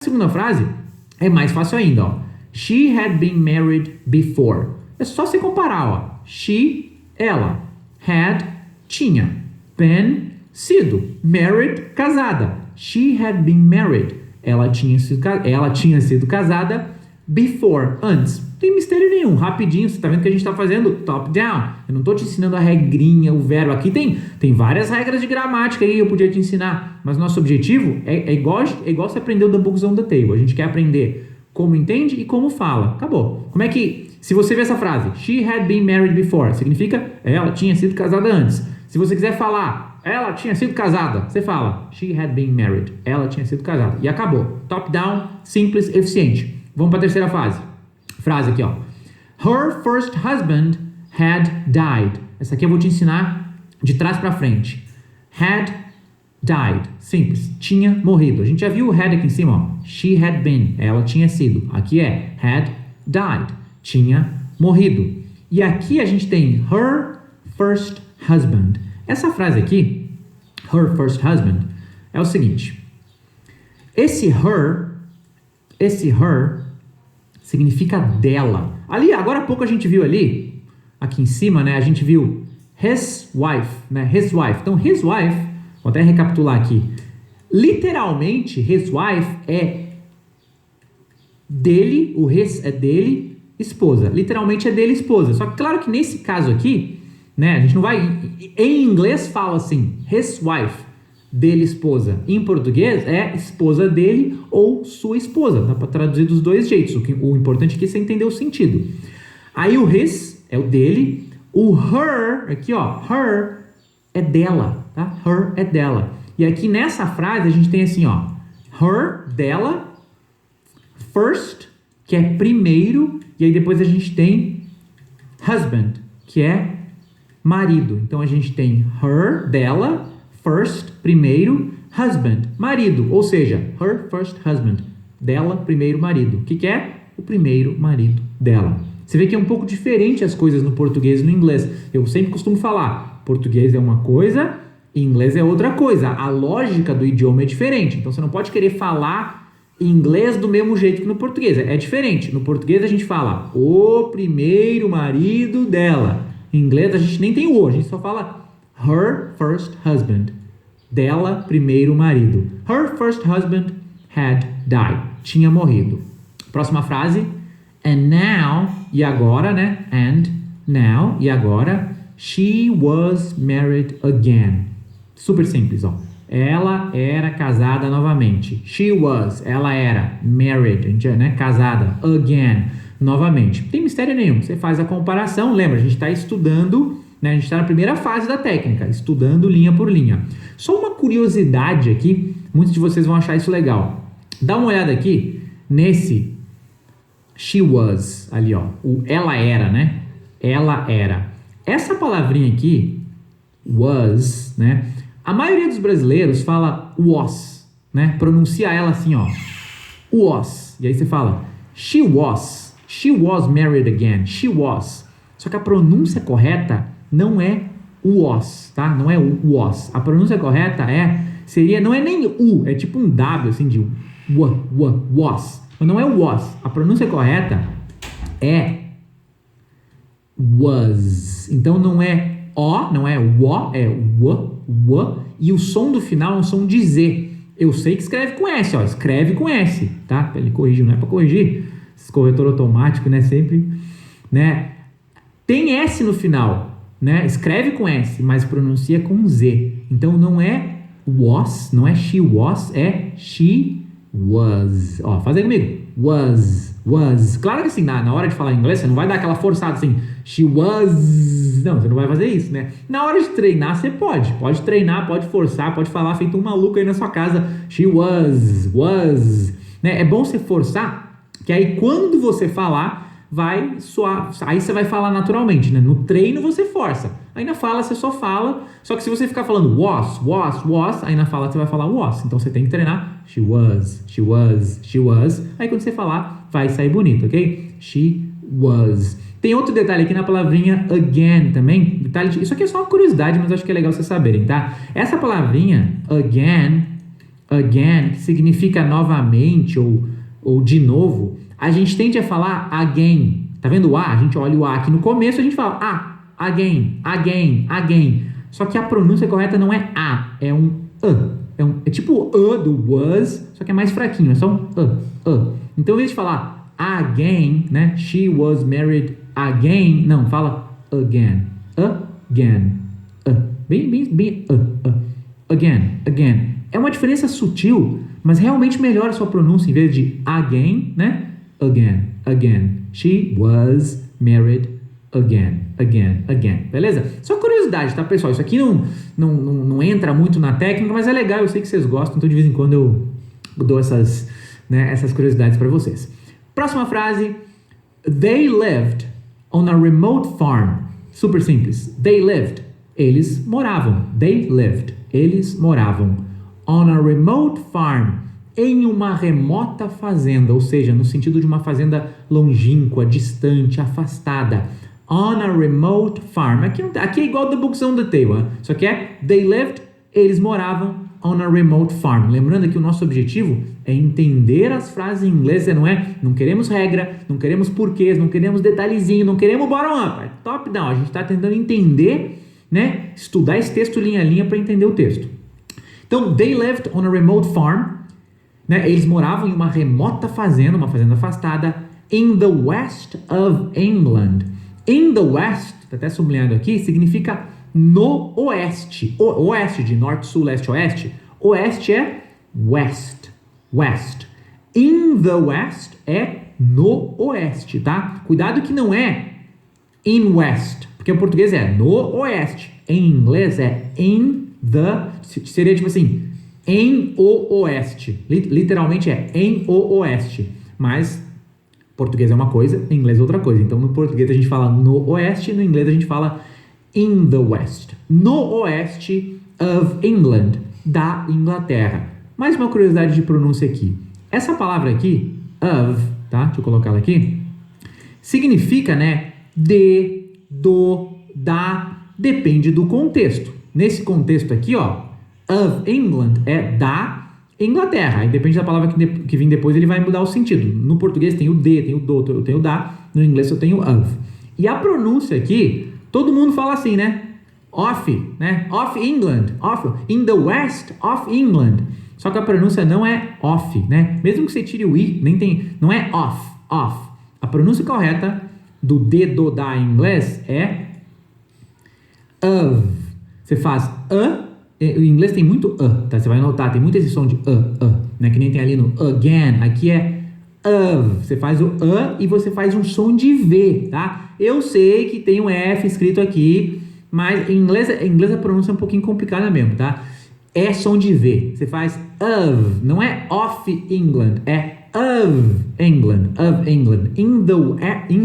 segunda frase é mais fácil ainda, ó. She had been married before. É só você comparar, ó. She, ela. Had, tinha. Been, sido. Married, casada. She had been married. Ela tinha sido casada before, antes. Não tem mistério nenhum. Rapidinho, você tá vendo que a gente tá fazendo top down. Eu não tô te ensinando a regrinha, o verbo. Aqui tem várias regras de gramática aí que eu podia te ensinar. Mas nosso objetivo é igual você aprendeu o The Books on the Table. A gente quer aprender como entende e como fala. Acabou. Como é que, se você ver essa frase, she had been married before, significa ela tinha sido casada antes. Se você quiser falar, ela tinha sido casada, você fala, she had been married. Ela tinha sido casada. E acabou. Top down, simples, eficiente. Vamos para a terceira frase aqui, ó. Her first husband had died. Essa aqui eu vou te ensinar de trás para frente. Had died. Simples. Tinha morrido. A gente já viu o had aqui em cima, ó. She had been. Ela tinha sido. Aqui é had died. Tinha morrido. E aqui a gente tem her first husband. Essa frase aqui, her first husband, é o seguinte. Esse her significa dela. Ali, agora há pouco a gente viu ali, aqui em cima, né? A gente viu his wife, né? His wife. Então, his wife, vou até recapitular aqui. Literalmente, his wife é dele, o his é dele, esposa. Literalmente é dele, esposa. Só que claro que nesse caso aqui, né? A gente não vai... Em inglês fala assim, his wife, dele, esposa. Em português é esposa dele ou sua esposa. Dá para traduzir dos dois jeitos. O importante aqui é você entender o sentido. Aí o his é o dele. O her, aqui ó, her é dela, tá? Her é dela. E aqui nessa frase a gente tem assim, ó, her, dela, first, que é primeiro, e aí depois a gente tem husband, que é marido. Então a gente tem her, dela, first, primeiro, husband, marido. Ou seja, her first husband, dela, primeiro marido. O que é? O primeiro marido dela. Você vê que é um pouco diferente as coisas no português e no inglês. Eu sempre costumo falar, português é uma coisa, inglês é outra coisa. A lógica do idioma é diferente. Então você não pode querer falar inglês do mesmo jeito que no português. É diferente. No português a gente fala o primeiro marido dela. Em inglês a gente nem tem o, a gente só fala her first husband. Dela, primeiro marido. Her first husband had died. Tinha morrido. Próxima frase. And now, e agora, né? And now, e agora, she was married again. Super simples, ó. Ela era casada novamente. She was, ela era married, né? Casada again, novamente. Não tem mistério nenhum. Você faz a comparação, lembra? A gente está estudando, né? A gente está na primeira fase da técnica, estudando linha por linha. Só uma curiosidade aqui, muitos de vocês vão achar isso legal. Dá uma olhada aqui nesse she was, ali ó, o ela era, né? Ela era. Essa palavrinha aqui, was, né? A maioria dos brasileiros fala was, né? Pronuncia ela assim, ó, was. E aí você fala, she was married again, she was. Só que a pronúncia correta não é was, tá? Não é o was. A pronúncia correta não é nem u, é tipo um W, assim, de was. Mas não é was. A pronúncia correta é was. Então não é o, não é o, é w. E o som do final é um som de Z. Eu sei que escreve com S, ó. Escreve com S, tá? Ele corrigiu, não é para corrigir. Esse corretor automático, né? Sempre, né? Tem S no final, né? Escreve com S, mas pronuncia com Z. Então não é was, não é she was, é she was. Ó, faz aí comigo. Was. Claro que assim, na hora de falar inglês, você não vai dar aquela forçada assim, she was. Não, você não vai fazer isso, né? Na hora de treinar, você pode. Pode treinar, pode forçar, pode falar feito um maluco aí na sua casa. She was. Né? É bom você forçar, que aí quando você falar, vai soar. Aí você vai falar naturalmente, né? No treino você força. Aí na fala você só fala. Só que se você ficar falando was, aí na fala você vai falar was. Então você tem que treinar. She was. Aí quando você falar, vai sair bonito, ok? She was. Tem outro detalhe aqui na palavrinha again também. Isso aqui é só uma curiosidade, mas acho que é legal vocês saberem, tá? Essa palavrinha again, again, que significa novamente ou de novo, a gente tende a falar again. Tá vendo o A? A gente olha o A aqui no começo, a gente fala again, again, again. Só que a pronúncia correta não é A, é um É tipo o do was, só que é mais fraquinho, é só um Então, em vez de falar again, né? She was married again. Não, fala again. Again. Bem. Again. É uma diferença sutil, mas realmente melhora a sua pronúncia. Em vez de again, né? Again. She was married again. Beleza? Só curiosidade, tá, pessoal? Isso aqui não entra muito na técnica, mas é legal, eu sei que vocês gostam, então de vez em quando eu dou essas curiosidades para vocês. Próxima frase. They lived on a remote farm. Super simples. They lived. Eles moravam. They lived. Eles moravam. On a remote farm. Em uma remota fazenda, ou seja, no sentido de uma fazenda longínqua, distante, afastada. On a remote farm. Aqui é igual The Books on the Table, só que é they lived, eles moravam on a remote farm. Lembrando que o nosso objetivo é entender as frases em inglês, não queremos regra, não queremos porquês, não queremos detalhezinho, não queremos bottom-up, é top-down. A gente está tentando entender, né, estudar esse texto linha a linha para entender o texto. Então, they lived on a remote farm, né, eles moravam em uma remota fazenda, uma fazenda afastada, in the west of England. In the west, tá até sublinhado aqui, significa no oeste. Oeste, de norte, sul, leste, oeste. Oeste é west. In the west é no oeste, tá? Cuidado que não é in west, porque em português é no oeste. Em inglês é in the, seria tipo assim, em o oeste. Literalmente é em o oeste. Mas português é uma coisa, em inglês é outra coisa. Então, no português a gente fala no oeste, no inglês a gente fala in the west. No oeste of England, da Inglaterra. Mais uma curiosidade de pronúncia aqui. Essa palavra aqui, of, tá? Deixa eu colocar ela aqui. Significa, né, de, do, da, depende do contexto. Nesse contexto aqui, ó, of England é da Inglaterra. Aí depende da palavra que vem depois, ele vai mudar o sentido. No português tem o de, tem o do, eu tenho o da. No inglês eu tenho of. E a pronúncia aqui, todo mundo fala assim, né? Of, né? Of England. Of, in the west of England. Só que a pronúncia não é of, né? Mesmo que você tire o i, não é of. A pronúncia correta do de, do, da em inglês é of. Você faz o inglês tem muito tá? Você vai notar, tem muito esse som de né? Que nem tem ali no again. Aqui é of. Você faz o e você faz um som de V, tá? Eu sei que tem um F escrito aqui, mas em inglês a pronúncia é um pouquinho complicada mesmo, tá? É som de V. Você faz of, não é of England, é of England. In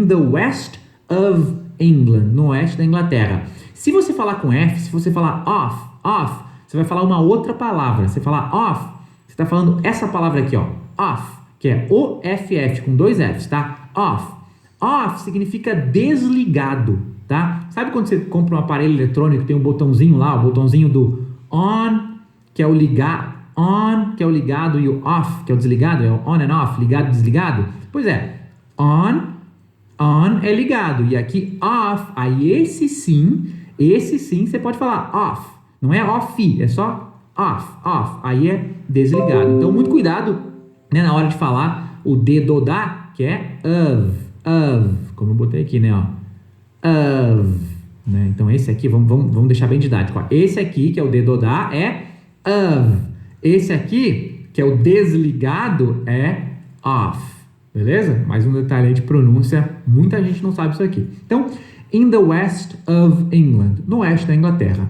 the west of England, no oeste da Inglaterra. Se você falar com F, se você falar off, você vai falar uma outra palavra. Você falar off, você está falando essa palavra aqui, ó, off, que é O-F-F, com 2 Fs, tá? Off significa desligado, tá? Sabe quando você compra um aparelho eletrônico que tem um botãozinho lá, o botãozinho do on, que é o ligado, e o off, que é o desligado, é o on and off, ligado e desligado? Pois é, on é ligado, e aqui off, aí esse sim você pode falar off. Não é off, é só off. Aí é desligado. Então, muito cuidado, né, na hora de falar o de, do, da, que é of. Como eu botei aqui, né, ó. Of. Né? Então, esse aqui, vamos deixar bem didático. Ó. Esse aqui, que é o de, do, da, é of. Esse aqui, que é o desligado, é off. Beleza? Mais um detalhe aí de pronúncia. Muita gente não sabe isso aqui. Então, in the west of England. No oeste da Inglaterra.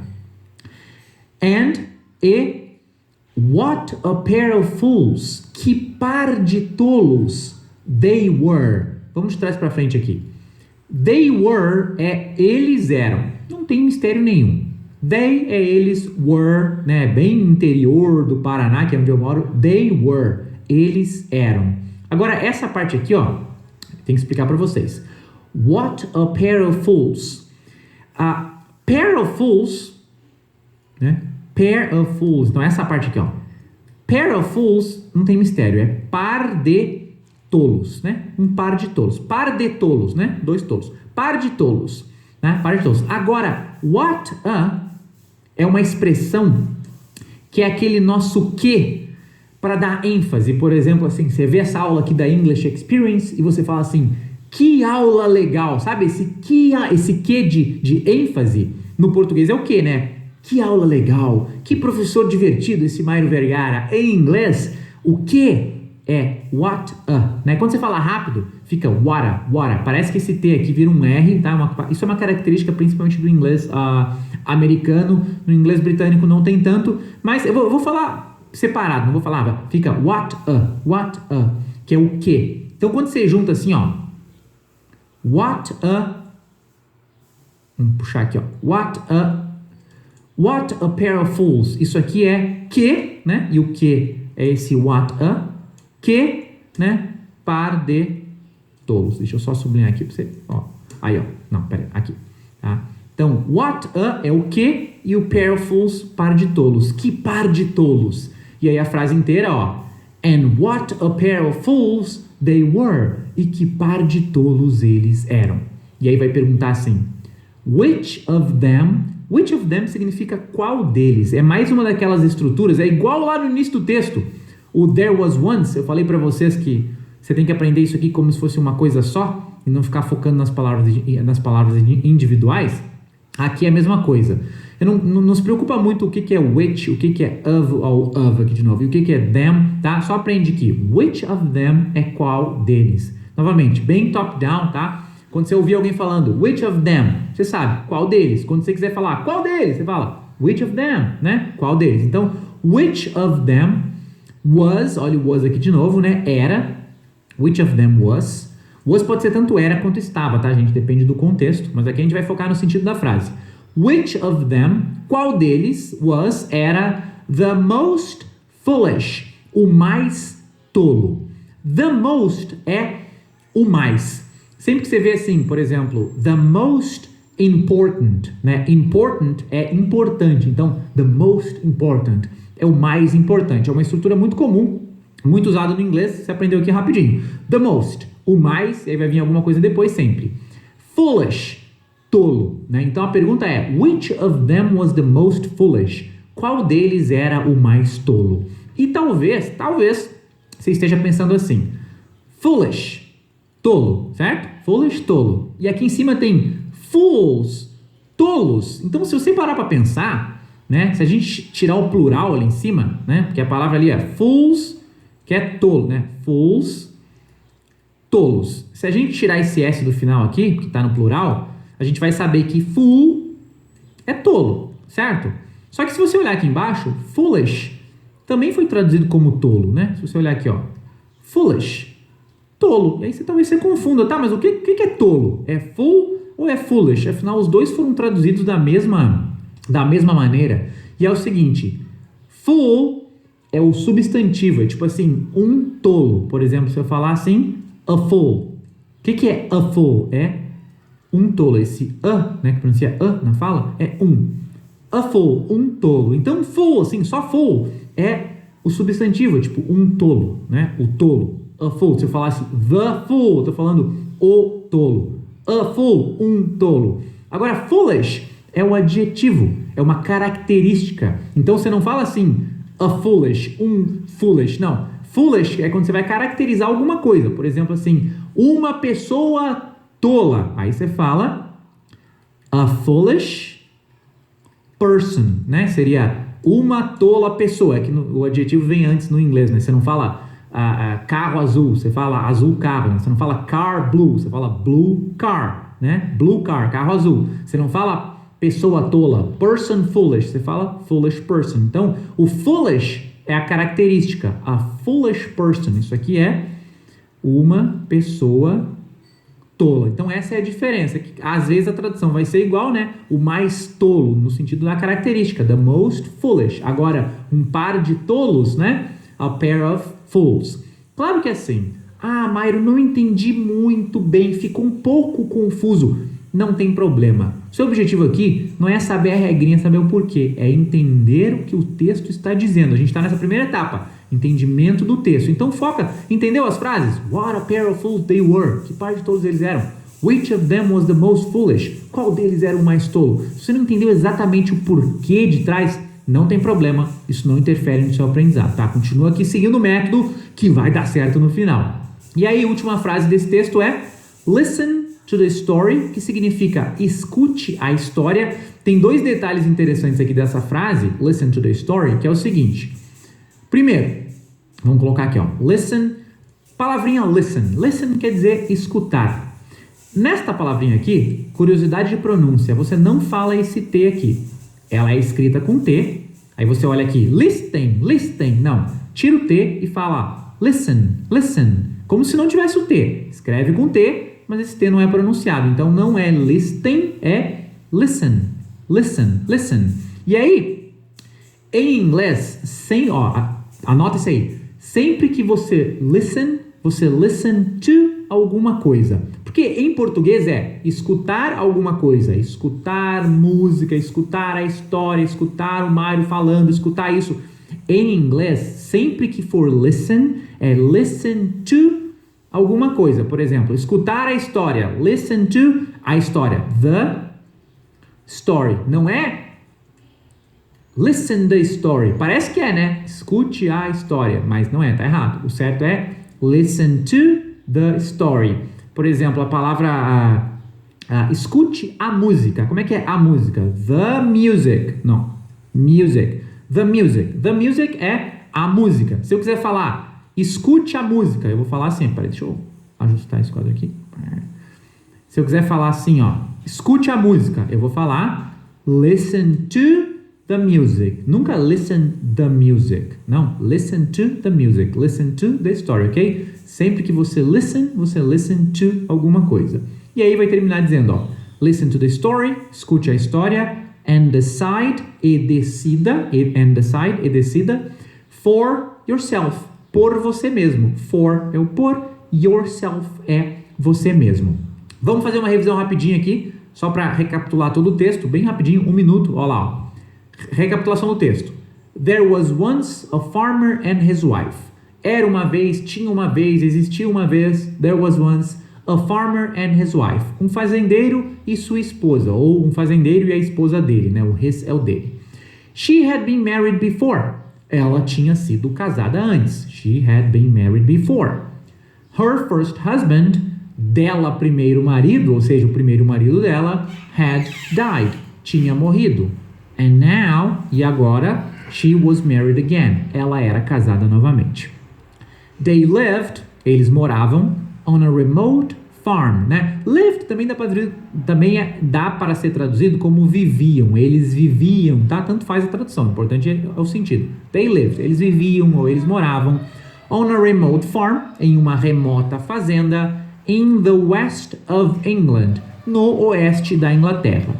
What a pair of fools. Que par de tolos they were. Vamos de trás para frente aqui. They were é eles eram. Não tem mistério nenhum. They é eles, were, né? Bem interior do Paraná, que é onde eu moro. They were. Eles eram. Agora, essa parte aqui, ó, tem que explicar para vocês. What a pair of fools. A pair of fools, né? Pair of fools. Então, essa parte aqui, ó. Pair of fools não tem mistério, é par de tolos, né? Um par de tolos. Par de tolos, né? Dois tolos. Par de tolos, né? Par de tolos. Agora, what a é uma expressão que é aquele nosso que para dar ênfase. Por exemplo, assim, você vê essa aula aqui da English Experience e você fala assim, que aula legal, sabe? Esse que de ênfase no português é o que, né? Que aula legal, que professor divertido esse Mairo Vergara. Em inglês, o que é what a, né? Quando você fala rápido, fica what a. Parece que esse T aqui vira um R, tá? Isso é uma característica principalmente do inglês americano. No inglês britânico não tem tanto, mas eu vou falar separado, não vou falar, fica what a, que é o que. Então quando você junta assim, ó, what a, vamos puxar aqui, ó, what a pair of fools, isso aqui é que, né, e o que é esse what a, que, né, par de tolos. Deixa eu só sublinhar aqui pra você, ó, aí, ó, não, pera aí, aqui, tá? Então, what a é o que e o pair of fools, par de tolos. Que par de tolos? E aí a frase inteira, ó, and what a pair of fools they were, e que par de tolos eles eram. E aí vai perguntar assim, which of them significa qual deles. É mais uma daquelas estruturas, é igual lá no início do texto. O there was once, eu falei para vocês que você tem que aprender isso aqui como se fosse uma coisa só e não ficar focando nas palavras individuais. Aqui é a mesma coisa. Não se preocupa muito o que é which, o que é of aqui de novo, e o que é them, tá? Só aprende que which of them é qual deles. Novamente, bem top-down, tá? Quando você ouvir alguém falando which of them, você sabe qual deles. Quando você quiser falar qual deles, você fala which of them, né? Qual deles. Então, which of them was, olha o was aqui de novo, né? Era, which of them was. Was pode ser tanto era quanto estava, tá, gente? Depende do contexto, mas aqui a gente vai focar no sentido da frase. Which of them, qual deles, was, era the most foolish, o mais tolo. The most é o mais. Sempre que você vê assim, por exemplo, the most important, né? Important é importante, então the most important é o mais importante. É uma estrutura muito comum, muito usada no inglês, você aprendeu aqui rapidinho. The most, o mais, e aí vai vir alguma coisa depois sempre. Foolish, tolo, né? Então a pergunta é, which of them was the most foolish? Qual deles era o mais tolo? E talvez você esteja pensando assim, foolish, tolo, certo? Foolish, tolo. E aqui em cima tem fools, tolos. Então se você parar para pensar, né? Se a gente tirar o plural ali em cima, né? Porque a palavra ali é fools, que é tolo, né? Fools, tolos. Se a gente tirar esse S do final aqui, que está no plural, a gente vai saber que fool é tolo, certo? Só que se você olhar aqui embaixo, foolish também foi traduzido como tolo, né? Se você olhar aqui, ó, foolish, tolo. E aí talvez você confunda, tá? Mas o que é tolo? É fool ou é foolish? Afinal, os dois foram traduzidos da mesma maneira. E é o seguinte, fool é o substantivo, é tipo assim, um tolo. Por exemplo, se eu falar assim, a fool. O que é a fool? É um tolo. Esse a, né, que pronuncia a na fala, é um. A fool, um tolo. Então, fool, assim, só fool é o substantivo, tipo, um tolo, né? O tolo. A fool. Se eu falasse the fool, eu tô falando o tolo. A fool, um tolo. Agora, foolish é o adjetivo, é uma característica. Então, você não fala assim, a foolish, um foolish. Não. Foolish é quando você vai caracterizar alguma coisa. Por exemplo, assim, uma pessoa tola. Aí você fala a foolish person, né? Seria uma tola pessoa. É que o adjetivo vem antes no inglês, né? Você não fala carro azul, você fala azul carro. Né? Você não fala car blue, você fala blue car, né? Blue car, carro azul. Você não fala pessoa tola, person foolish, você fala foolish person. Então, o foolish é a característica, a foolish person. Isso aqui é uma pessoa tola. Então essa é a diferença. Às vezes a tradução vai ser igual, né? O mais tolo, no sentido da característica, the most foolish. Agora, um par de tolos, né? A pair of fools. Claro que é assim. Ah, Mairo, não entendi muito bem, ficou um pouco confuso. Não tem problema. Seu objetivo aqui não é saber a regrinha, saber o porquê. É entender o que o texto está dizendo. A gente está nessa primeira etapa. entendimento do texto. Então foca, entendeu as frases? What a pair of fools they were. Que par de todos eles eram? Which of them was the most foolish? Qual deles era o mais tolo? Se você não entendeu exatamente o porquê de trás, não tem problema, isso não interfere no seu aprendizado, tá? Continua aqui seguindo o método que vai dar certo no final. E aí, a última frase desse texto é listen to the story, que significa escute a história. Tem dois detalhes interessantes aqui dessa frase, listen to the story, que é o seguinte. Primeiro, vamos colocar aqui, ó, listen, palavrinha listen. Listen quer dizer escutar. Nesta palavrinha aqui, curiosidade de pronúncia, você não fala esse T aqui. Ela é escrita com T, aí você olha aqui, listen, listen, não. Tira o T e fala listen, listen, como se não tivesse o T. Escreve com T, mas esse T não é pronunciado, então não é listen, é listen, listen, listen. E aí, em inglês, anota isso aí, sempre que você listen to alguma coisa. Porque em português é escutar alguma coisa, escutar música, escutar a história, escutar o Mário falando, escutar isso. Em inglês, sempre que for listen, é listen to alguma coisa. Por exemplo, escutar a história, listen to a história, the story. Não é listen the story. Parece que é, né? Escute a história, mas não é, tá errado. O certo é listen to the story. Por exemplo, a palavra escute a música. Como é que é a música? The music. Não. Music. The music. The music é a música. Se eu quiser falar escute a música, eu vou falar assim. Peraí, deixa eu ajustar esse quadro aqui. Se eu quiser falar assim, ó, escute a música, eu vou falar listen to the music. Nunca listen the music. Não. Listen to the music. Listen to the story, ok? Sempre que você listen to alguma coisa. E aí vai terminar dizendo, ó, listen to the story, escute a história, and decide, e decida, for yourself, por você mesmo. For é o por, yourself é você mesmo. Vamos fazer uma revisão rapidinha aqui, só para recapitular todo o texto, bem rapidinho, 1 minuto, ó lá, ó. Recapitulação do texto. There was once a farmer and his wife. Era uma vez, tinha uma vez, existia uma vez, there was once a farmer and his wife. Um fazendeiro e sua esposa, ou um fazendeiro e a esposa dele, né? O his é o dele. She had been married before. Ela tinha sido casada antes. She had been married before. Her first husband, dela primeiro marido, ou seja, o primeiro marido dela, had died. Tinha morrido. And now, e agora, she was married again. Ela era casada novamente. They lived, eles moravam, on a remote farm, né? Lived também dá para ser traduzido como viviam, eles viviam, tá? Tanto faz a tradução, o importante é o sentido. They lived, eles viviam ou eles moravam, on a remote farm, em uma remota fazenda, in the west of England, no oeste da Inglaterra.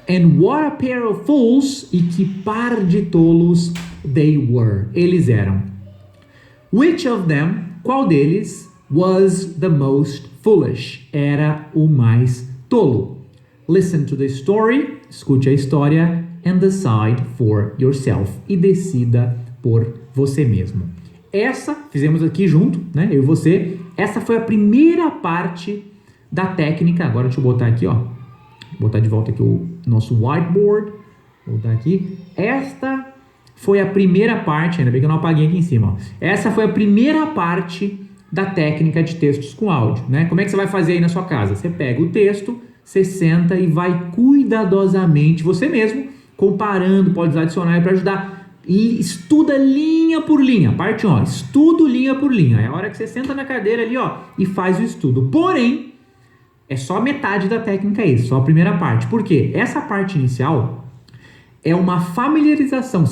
And what a pair of fools, e que par de tolos they were, eles eram. Which of them, qual deles, was the most foolish, era o mais tolo. Listen to the story, escute a história, and decide for yourself, e decida por você mesmo. Essa, fizemos aqui junto, né, eu e você, essa foi a primeira parte da técnica. Agora deixa eu botar aqui, ó, botar de volta aqui o nosso whiteboard, vou botar aqui, esta foi a primeira parte, ainda bem que eu não apaguei aqui em cima, ó. Essa foi a primeira parte da técnica de textos com áudio, né? Como é que você vai fazer aí na sua casa? Você pega o texto, você senta e vai cuidadosamente, você mesmo, comparando, pode usar dicionário para ajudar, e estuda linha por linha, parte 1, estudo linha por linha, é a hora que você senta na cadeira ali, ó, e faz o estudo. Porém, é só metade da técnica aí, só a primeira parte. Por quê? Essa parte inicial é uma familiarização.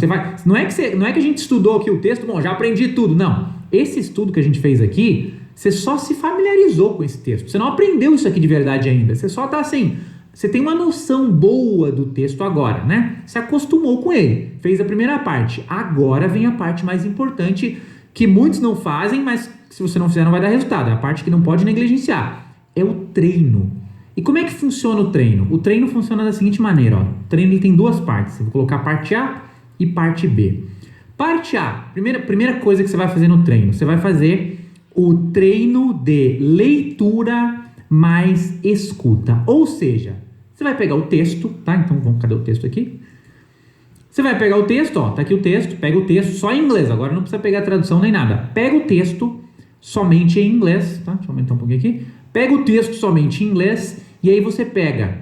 Não é que a gente estudou aqui o texto, bom, já aprendi tudo. Não. Esse estudo que a gente fez aqui, você só se familiarizou com esse texto. Você não aprendeu isso aqui de verdade ainda. Você só tá assim, você tem uma noção boa do texto agora, né? Você acostumou com ele. Fez a primeira parte. Agora vem a parte mais importante, que muitos não fazem, mas se você não fizer não vai dar resultado. É a parte que não pode negligenciar. É o treino. E como é que funciona o treino? O treino funciona da seguinte maneira, ó. O treino ele tem duas partes. Eu vou colocar parte A e parte B. Parte A, primeira coisa que você vai fazer no treino, você vai fazer o treino de leitura mais escuta. Ou seja, você vai pegar o texto, tá? Então, cadê o texto aqui? Você vai pegar o texto, ó, tá aqui o texto, pega o texto só em inglês, agora não precisa pegar a tradução nem nada. Pega o texto somente em inglês, tá? Deixa eu aumentar um pouquinho aqui. Pega o texto somente em inglês e aí você pega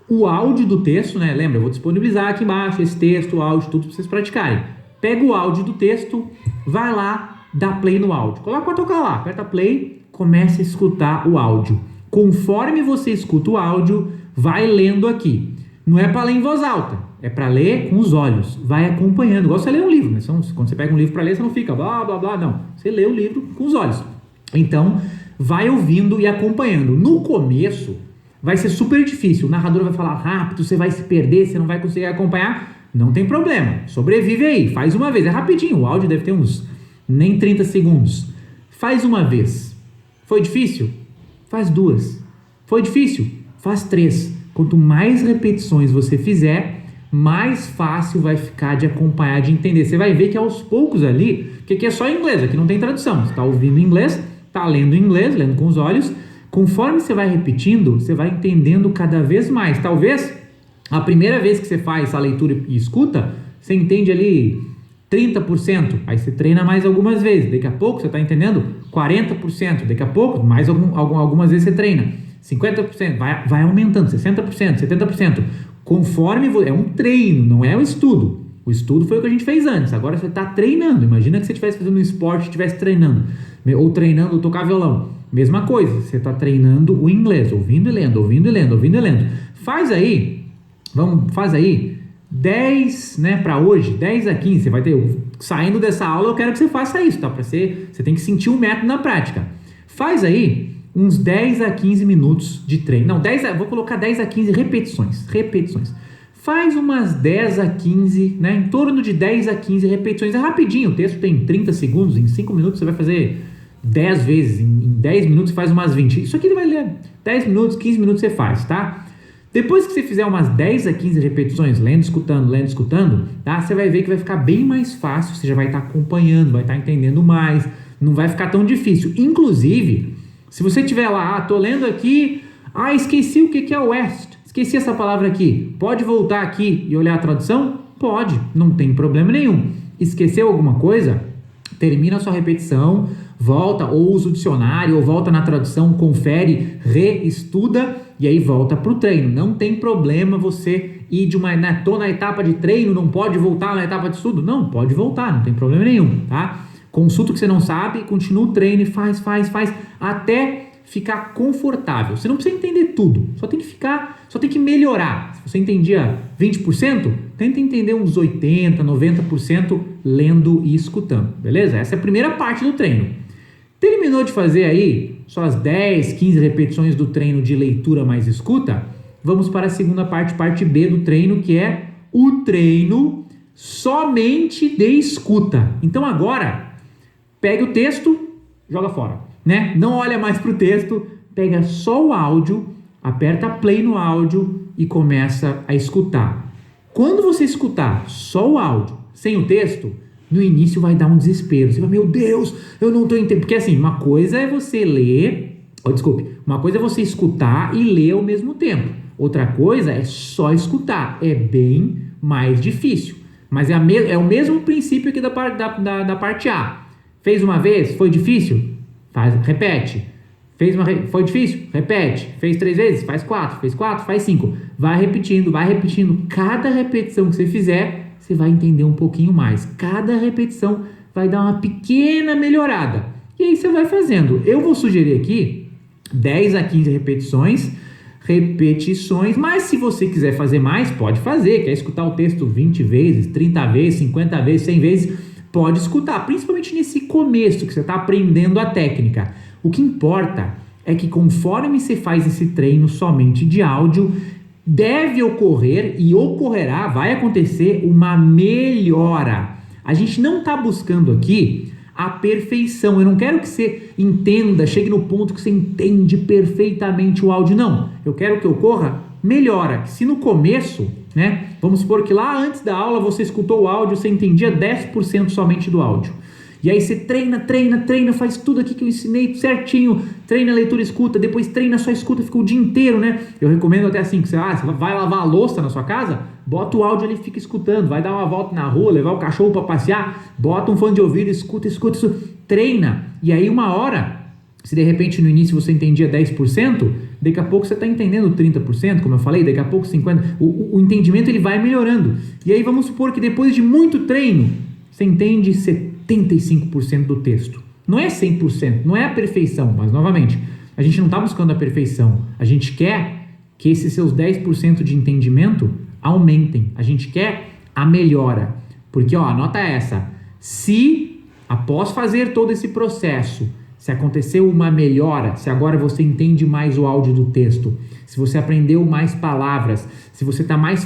o áudio do texto, né? Lembra, eu vou disponibilizar aqui embaixo esse texto, o áudio, tudo para vocês praticarem. Pega o áudio do texto, vai lá, dá play no áudio. Coloca para tocar lá, aperta play, começa a escutar o áudio. Conforme você escuta o áudio, vai lendo aqui. Não é para ler em voz alta, é para ler com os olhos. Vai acompanhando, igual você lê um livro, né? Quando você pega um livro para ler, você não fica blá, blá, blá, não. Você lê o livro com os olhos. Então, vai ouvindo e acompanhando. No começo, vai ser super difícil. O narrador vai falar rápido, você vai se perder, você não vai conseguir acompanhar. Não tem problema, sobrevive aí, faz uma vez. É rapidinho, o áudio deve ter uns nem 30 segundos. Faz uma vez. Foi difícil? Faz 2. Foi difícil? Faz 3. Quanto mais repetições você fizer, mais fácil vai ficar de acompanhar, de entender. Você vai ver que aos poucos ali, porque aqui é só inglês, aqui não tem tradução. Você está ouvindo em inglês, está lendo em inglês, lendo com os olhos. Conforme você vai repetindo, você vai entendendo cada vez mais. Talvez a primeira vez que você faz a leitura e escuta, você entende ali 30%. Aí você treina mais algumas vezes. Daqui a pouco você está entendendo 40%. Daqui a pouco, mais algumas vezes você treina 50%. Vai aumentando, 60%, 70%. Conforme... É um treino, não é um estudo. O estudo foi o que a gente fez antes. Agora você está treinando. Imagina que você estivesse fazendo um esporte e estivesse treinando. Ou treinando tocar violão. Mesma coisa. Você está treinando o inglês. Ouvindo e lendo, ouvindo e lendo, ouvindo e lendo. Faz aí 10, né, para hoje, 10 a 15, você vai ter, saindo dessa aula eu quero que você faça isso, tá, você tem que sentir o método na prática. Faz aí uns 10 a 15 minutos de treino, não, vou colocar 10 a 15 repetições, faz umas 10 a 15, né, em torno de 10 a 15 repetições, é rapidinho, o texto tem 30 segundos, em 5 minutos você vai fazer 10 vezes, em 10 minutos você faz umas 20, isso aqui você vai ler, 10 minutos, 15 minutos você faz, tá? Depois que você fizer umas 10 a 15 repetições, lendo, escutando, tá? Você vai ver que vai ficar bem mais fácil, você já vai estar acompanhando, vai estar entendendo mais, não vai ficar tão difícil. Inclusive, se você tiver lá, tô lendo aqui, esqueci o que é West, esqueci essa palavra aqui, pode voltar aqui e olhar a tradução? Pode, não tem problema nenhum. Esqueceu alguma coisa? Termina a sua repetição, volta, ou usa o dicionário, ou volta na tradução, confere, reestuda, e aí volta para o treino. Não tem problema você ir tô na etapa de treino, não pode voltar na etapa de estudo? Não, pode voltar, não tem problema nenhum, tá? Consulta o que você não sabe, continua o treino e faz, até ficar confortável. Você não precisa entender tudo, só tem que melhorar. Se você entendia 20%, tenta entender uns 80%, 90% lendo e escutando, beleza? Essa é a primeira parte do treino. Terminou de fazer aí só as 10, 15 repetições do treino de leitura mais escuta? Vamos para a segunda parte, parte B do treino, que é o treino somente de escuta. Então agora, pega o texto, joga fora, né? Não olha mais para o texto, pega só o áudio, aperta play no áudio e começa a escutar. Quando você escutar só o áudio, sem o texto, no início vai dar um desespero. Você vai, meu Deus, eu não estou entendendo. Porque assim, uma coisa é você ler, uma coisa é você escutar e ler ao mesmo tempo. Outra coisa é só escutar. É bem mais difícil. Mas é o mesmo princípio aqui da parte A. Fez uma vez, foi difícil? Repete. Foi difícil? Repete. Fez 3 vezes? Faz 4. Fez 4? Faz 5. Vai repetindo. Cada repetição que você fizer, você vai entender um pouquinho mais. Cada repetição vai dar uma pequena melhorada. E aí você vai fazendo. Eu vou sugerir aqui 10 a 15 repetições, mas se você quiser fazer mais, pode fazer. Quer escutar o texto 20 vezes, 30 vezes, 50 vezes, 100 vezes, pode escutar. Principalmente nesse começo que você está aprendendo a técnica. O que importa é que conforme você faz esse treino somente de áudio, deve ocorrer e ocorrerá, vai acontecer uma melhora. A gente não está buscando aqui a perfeição. Eu não quero que você entenda, chegue no ponto que você entende perfeitamente o áudio, não. Eu quero que ocorra melhora. Se no começo, né, vamos supor que lá antes da aula você escutou o áudio, você entendia 10% somente do áudio. E aí você treina, faz tudo aqui que eu ensinei certinho, treina a leitura e escuta, depois treina só escuta, fica o dia inteiro, né? Eu recomendo até assim, que você vai lavar a louça na sua casa, bota o áudio ali e fica escutando, vai dar uma volta na rua, levar o cachorro para passear, bota um fone de ouvido, escuta, isso, treina. E aí uma hora, se de repente no início você entendia 10%, daqui a pouco você está entendendo 30%, como eu falei, daqui a pouco 50%, o entendimento ele vai melhorando. E aí vamos supor que depois de muito treino, você entende 75% do texto. Não é 100%, não é a perfeição, mas novamente, a gente não está buscando a perfeição, a gente quer que esses seus 10% de entendimento aumentem, a gente quer a melhora, porque anota essa, se após fazer todo esse processo, se aconteceu uma melhora, se agora você entende mais o áudio do texto, se você aprendeu mais palavras, se você está mais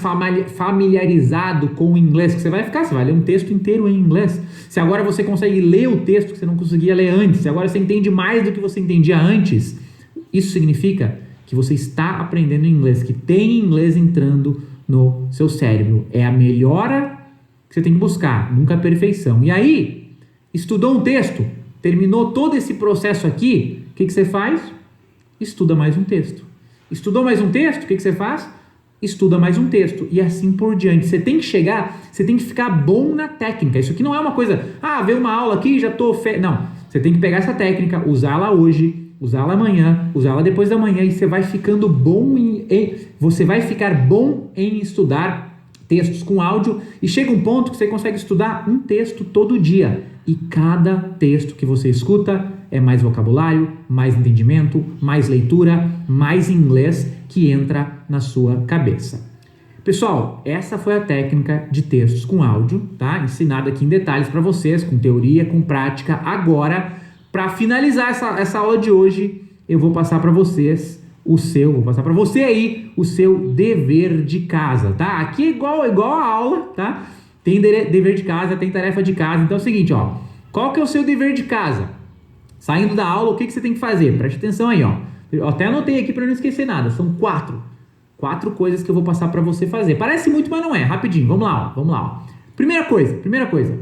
familiarizado com o inglês, que você vai ler um texto inteiro em inglês, se agora você consegue ler o texto que você não conseguia ler antes, se agora você entende mais do que você entendia antes, isso significa que você está aprendendo inglês, que tem inglês entrando no seu cérebro. É a melhora que você tem que buscar, nunca a perfeição. E aí, estudou um texto, terminou todo esse processo aqui, o que você faz? Estuda mais um texto. Estudou mais um texto, o que você faz? Estuda mais um texto. E assim por diante. Você tem que ficar bom na técnica. Isso aqui não é uma coisa, ver uma aula aqui e já estou... Não, você tem que pegar essa técnica, usá-la hoje, usá-la amanhã, usá-la depois da manhã e você vai ficando bom você vai ficar bom em estudar textos com áudio e chega um ponto que você consegue estudar um texto todo dia. E cada texto que você escuta é mais vocabulário, mais entendimento, mais leitura, mais inglês que entra na sua cabeça. Pessoal, essa foi a técnica de textos com áudio, tá? Ensinada aqui em detalhes para vocês, com teoria, com prática. Agora, para finalizar essa aula de hoje, eu vou passar para vocês o seu dever de casa, tá? Aqui é igual a aula, tá? Tem dever de casa, tem tarefa de casa. Então é o seguinte, qual que é o seu dever de casa? Saindo da aula, o que você tem que fazer? Preste atenção aí, Eu até anotei aqui para não esquecer nada. São quatro coisas que eu vou passar para você fazer. Parece muito, mas não é. Rapidinho, vamos lá. Primeira coisa.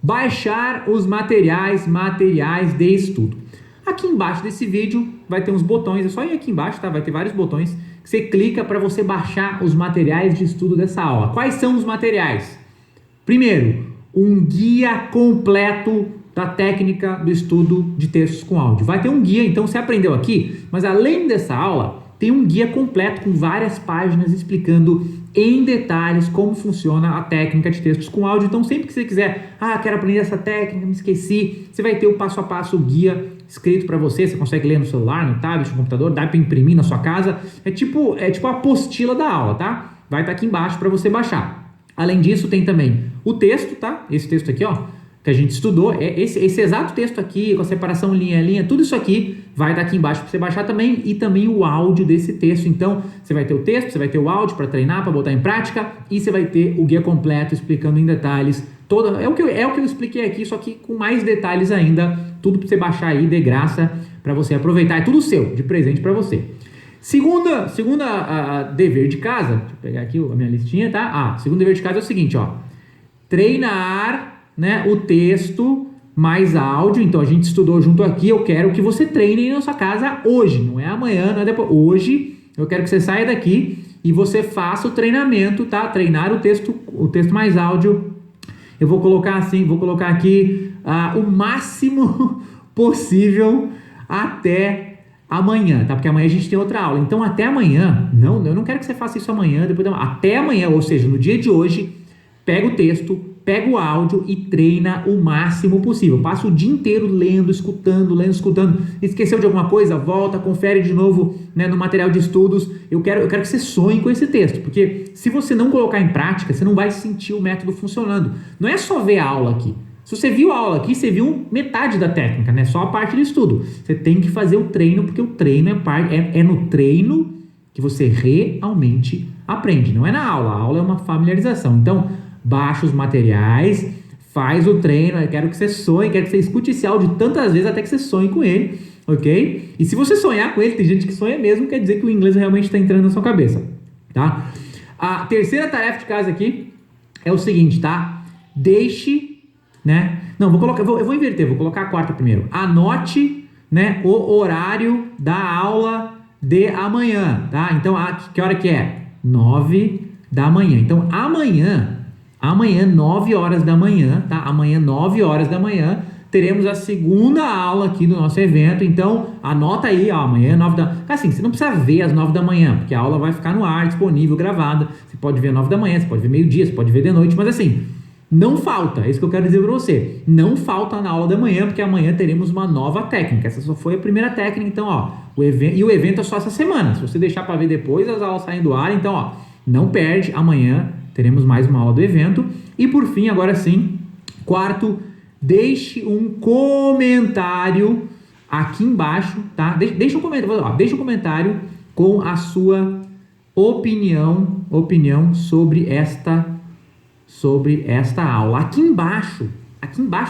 Baixar os materiais de estudo. Aqui embaixo desse vídeo vai ter uns botões, é só ir aqui embaixo, tá? Vai ter vários botões que você clica para você baixar os materiais de estudo dessa aula. Quais são os materiais? Primeiro, um guia completo da técnica do estudo de textos com áudio. Vai ter um guia, então você aprendeu aqui, mas além dessa aula, tem um guia completo com várias páginas explicando em detalhes como funciona a técnica de textos com áudio. Então sempre que você quiser, quero aprender essa técnica, me esqueci, você vai ter o passo a passo, o guia escrito para você consegue ler no celular, no tablet, no computador, dá para imprimir na sua casa, é tipo a apostila da aula, tá? Vai estar aqui embaixo para você baixar. Além disso, tem também o texto, tá? Esse texto aqui, que a gente estudou, esse exato texto aqui, com a separação linha a linha, tudo isso aqui vai estar aqui embaixo para você baixar também, e também o áudio desse texto. Então, você vai ter o texto, você vai ter o áudio para treinar, para botar em prática, e você vai ter o guia completo explicando em detalhes, é o que eu expliquei aqui, só que com mais detalhes ainda, tudo para você baixar aí de graça, para você aproveitar, é tudo seu, de presente para você. Segunda dever de casa, deixa eu pegar aqui a minha listinha, tá? Segundo dever de casa é o seguinte, treinar, né, o texto mais áudio. Então a gente estudou junto aqui, eu quero que você treine na sua casa hoje, não é amanhã, não é depois, hoje eu quero que você saia daqui e você faça o treinamento, tá? Treinar o texto mais áudio. Eu vou colocar aqui o máximo possível até amanhã, tá? Porque amanhã a gente tem outra aula. Então até amanhã, eu não quero que você faça isso amanhã, até amanhã, ou seja, no dia de hoje, pega o texto, pega o áudio e treina o máximo possível. Passa o dia inteiro lendo, escutando. Esqueceu de alguma coisa? Volta, confere de novo, né, no material de estudos. Eu quero que você sonhe com esse texto, porque se você não colocar em prática, você não vai sentir o método funcionando. Não é só ver a aula aqui. Se você viu a aula aqui, você viu metade da técnica, né? Só a parte do estudo. Você tem que fazer o treino, porque o treino é no treino que você realmente aprende. Não é na aula. A aula é uma familiarização. Então, baixa os materiais, faz o treino. Eu quero que você sonhe, quero que você escute esse áudio tantas vezes até que você sonhe com ele. ok? E se você sonhar com ele, tem gente que sonha mesmo, quer dizer que o inglês realmente está entrando na sua cabeça, tá? A terceira tarefa de casa aqui é o seguinte, tá? Deixe, né? Não, eu vou inverter, vou colocar a quarta primeiro. Anote, né, o horário da aula de amanhã, tá? Então, que hora que é? 9 da manhã. Então, amanhã, 9 horas da manhã, tá? Amanhã, 9 horas da manhã, teremos a segunda aula aqui do nosso evento. Então, anota aí, ó, amanhã, 9 da... Assim, você não precisa ver às 9 da manhã, porque a aula vai ficar no ar, disponível, gravada. Você pode ver às 9 da manhã, você pode ver meio-dia, você pode ver de noite, mas assim, não falta, é isso que eu quero dizer para você. Não falta na aula da manhã, porque amanhã teremos uma nova técnica. Essa só foi a primeira técnica, então, ó, o evento é só essa semana. Se você deixar para ver depois, as aulas saem do ar, então, ó, não perde, amanhã teremos mais uma aula do evento. E por fim, agora sim, quarto, deixe um comentário aqui embaixo, tá? Deixa um comentário, ó, deixa um comentário com a sua opinião sobre esta aula. Aqui embaixo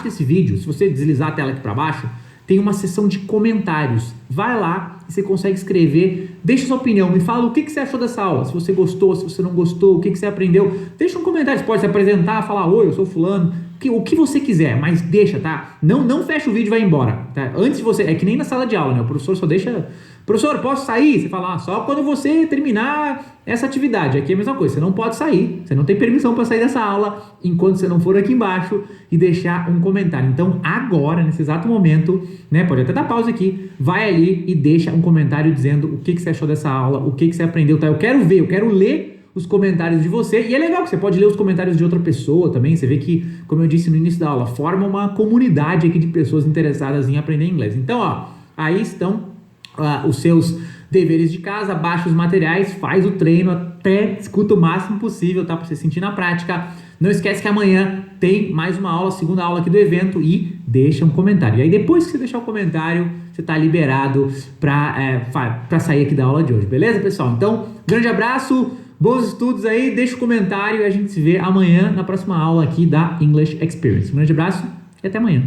desse vídeo, se você deslizar a tela aqui para baixo, tem uma seção de comentários. Vai lá e você consegue escrever, deixa sua opinião, me fala o que você achou dessa aula, se você gostou, se você não gostou, o que você aprendeu. Deixa um comentário, você pode se apresentar, falar, oi, eu sou fulano, o que você quiser, mas deixa, tá? Não fecha o vídeo e vai embora, tá? Antes de você, é que nem na sala de aula, né? O professor só deixa, professor, posso sair? Você fala, só quando você terminar essa atividade. Aqui é a mesma coisa, você não pode sair, você não tem permissão para sair dessa aula enquanto você não for aqui embaixo e deixar um comentário. Então, agora, nesse exato momento, né? Pode até dar pausa aqui, vai ali e deixa um comentário dizendo o que você achou dessa aula, o que você aprendeu, tá? Eu quero ler os comentários de você, e é legal que você pode ler os comentários de outra pessoa também. Você vê que, como eu disse no início da aula, forma uma comunidade aqui de pessoas interessadas em aprender inglês. Então, ó, aí estão os seus deveres de casa, baixa os materiais, faz o treino até escuta o máximo possível, tá? Pra você sentir na prática. Não esquece que amanhã tem mais uma aula, segunda aula aqui do evento, e deixa um comentário. E aí depois que você deixar o comentário, você tá liberado pra sair aqui da aula de hoje, beleza, pessoal? Então, grande abraço, bons estudos aí, deixa o comentário e a gente se vê amanhã na próxima aula aqui da English Experience. Um grande abraço e até amanhã.